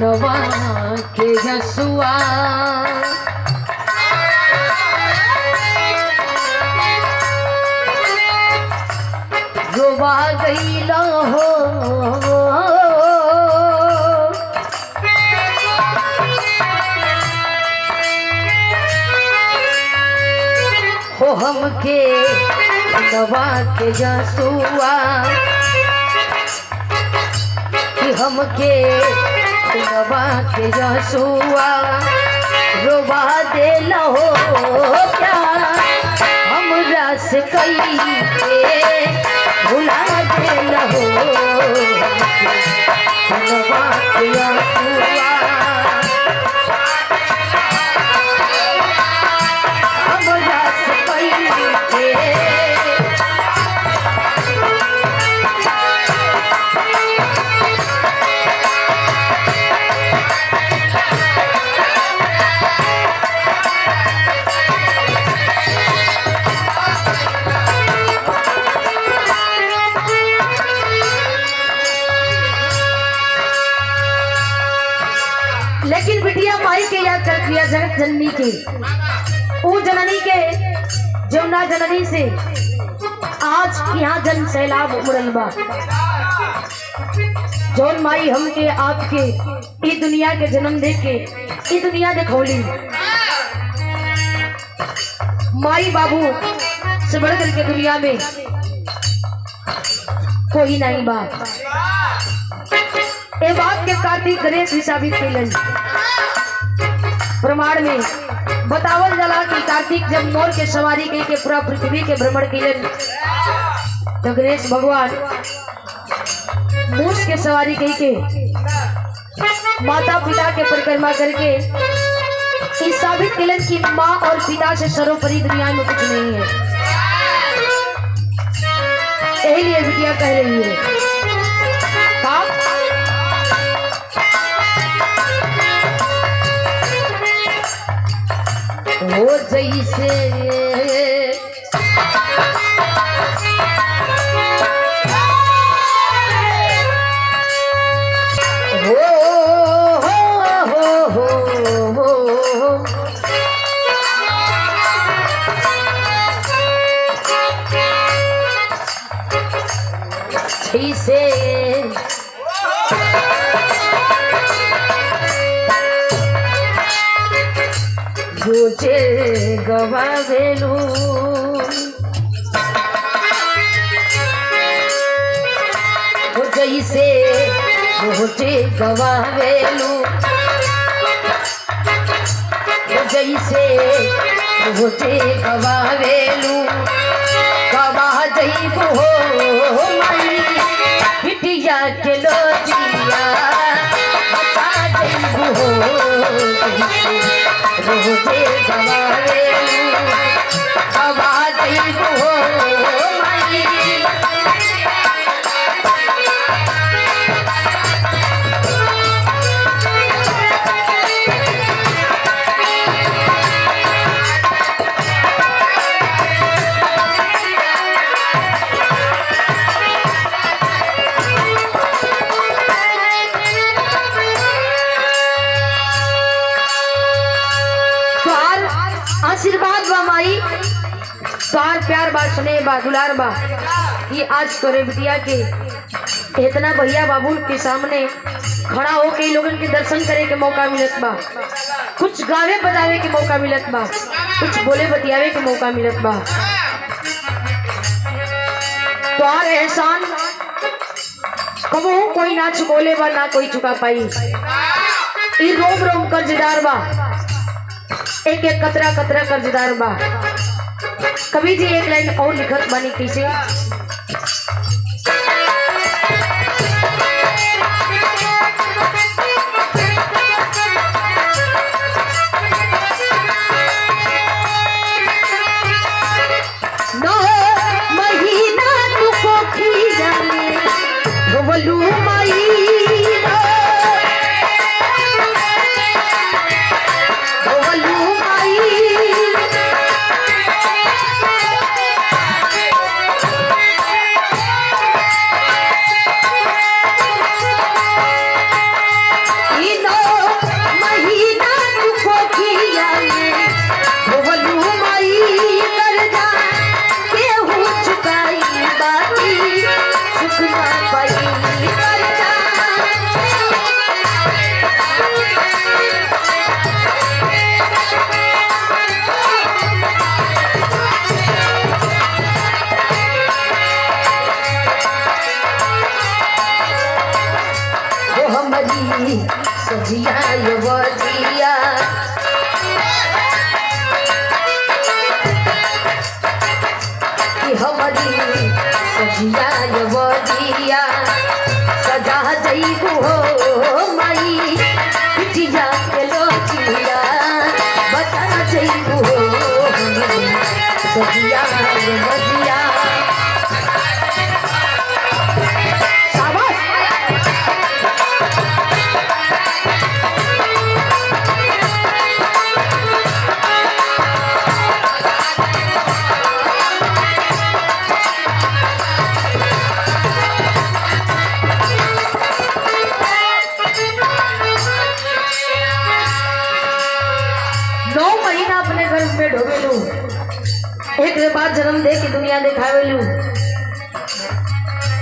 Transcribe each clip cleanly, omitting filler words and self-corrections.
गवा के जसुआ रोवा गईला हो हमके गवा के जसुआ कि हमके गवा के जसुआ रोवा देला हो प्यार हमरा से कई के भुला देला हो गवा के जसुआ हमरा से कई के लेकिन बिटिया माई के याद कर दिया जगत जननी के वो जननी के जमुना जननी से आज यहाँ जन सैलाब उमड़ल बा। जौन माई हमके आपके ई दुनिया के जन्म दे के ई दुनिया देखौली माई बाबू से बढ़कर के दुनिया में कोई नहीं बा। ए बात के कार्तिक गणेश भी साबित कैलन। प्रमाण में बतावल जाला कि कार्तिक जब मोर के सवारी के पूरा पृथ्वी के भ्रमण कैलन तो गणेश भगवान मूस के सवारी के माता पिता के परिक्रमा करके इस साबित कैलन कि माँ और पिता से सर्वोपरि दुनिया में कुछ नहीं है। यही लिए बिटिया कह रही है हो जैसे जैसे रोजे गवावेलू हो जैसे रोजे गवावेलू हो जैसे रोजे गवावेलू गवा जैबू हो माई बिटिया के लोटिया बता जैबू हो रोजे गवावेलू गवा जैबू हो माई आशीर्वाद बा माई तोहार प्यार बा स्नेह बा दुलार बा कि आज तोरे बिटिया के इतना भैया बाबू के सामने खड़ा होके लोगन के दर्शन करे के मौका मिलत बा, कुछ गावे बजावे के मौका मिलत बा, कुछ बोले बतियावे के मौका मिलत बा। तोहार एहसान कबो कोई ना चुकोले बा ना कोई चुका पाई। ई रोम रोम कर्जदार बा, एक एक कतरा कतरा कर्जदार बा। कवि जी एक लाइन और लिखत बानी कैसे नो महीना तुको खींचने ढोलू माई सजिया ये बजिया कि हमारी सजिया ये बजिया सजा जईबू हो माई पिटिया के लोचिया बचा जईबू हो हमारी सजिया ये बजिया। अपने घर में ढोबेलू एक के बाद जन्म दे के दुनिया दिखावेलू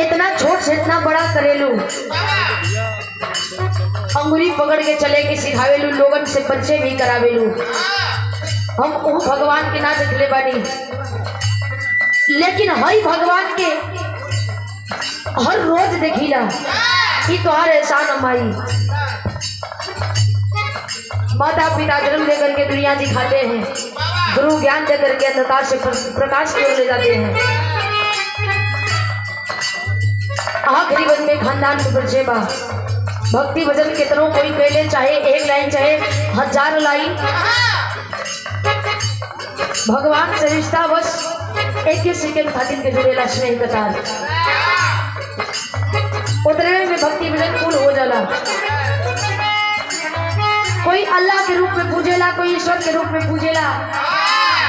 इतना छोट से इतना बड़ा करेलू अंगुरी पकड़ के चले के सिखावेलू लोगन से परिचय भी करावेलू। हम वो भगवान के ना देखले बानी लेकिन हई भगवान के हर रोज देखिला कि तोहार एहसान हमारी माता पिता जन्म देकर के दुनिया दिखाते हैं, गुरु ज्ञान देकर के अंधकार से प्रकाश की ओर ले जाते हैं। आखिरी बन में खानदान के परिचय बा भक्ति भजन कितनों कोई पहले चाहे एक लाइन चाहे 1000 लाइन भगवान से रिश्ता बस एक ही सेकंड खातिर के जुड़ेला स्नेह कतार उतरे में भक्ति भजन फूल हो जाला। कोई अल्लाह के रूप में पूजेला, कोई ईश्वर के रूप में पूजेला,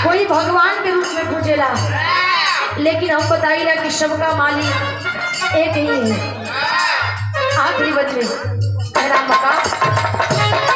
कोई भगवान के रूप में पूजेला, लेकिन हम बताइए कि सबका मालिक एक ही है। आखिरी बद में पहला मकाम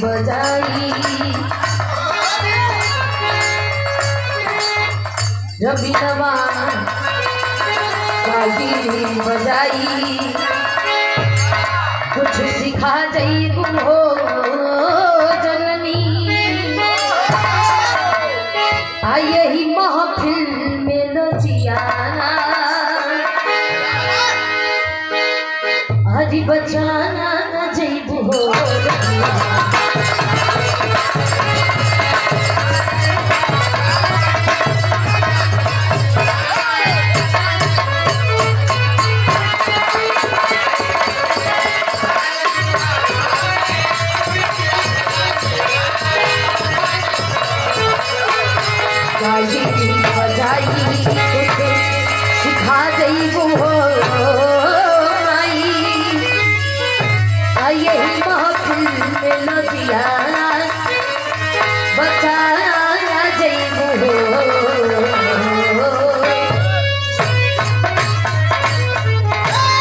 बजाई रबी नवा बजाई कुछ सिखा जाई गुम हो जननी आइए ही महफिल में लजियाना हरी बचाना न जईबू हो बजाई सिखा जईबू हो माई आइए महफिल में लजियाना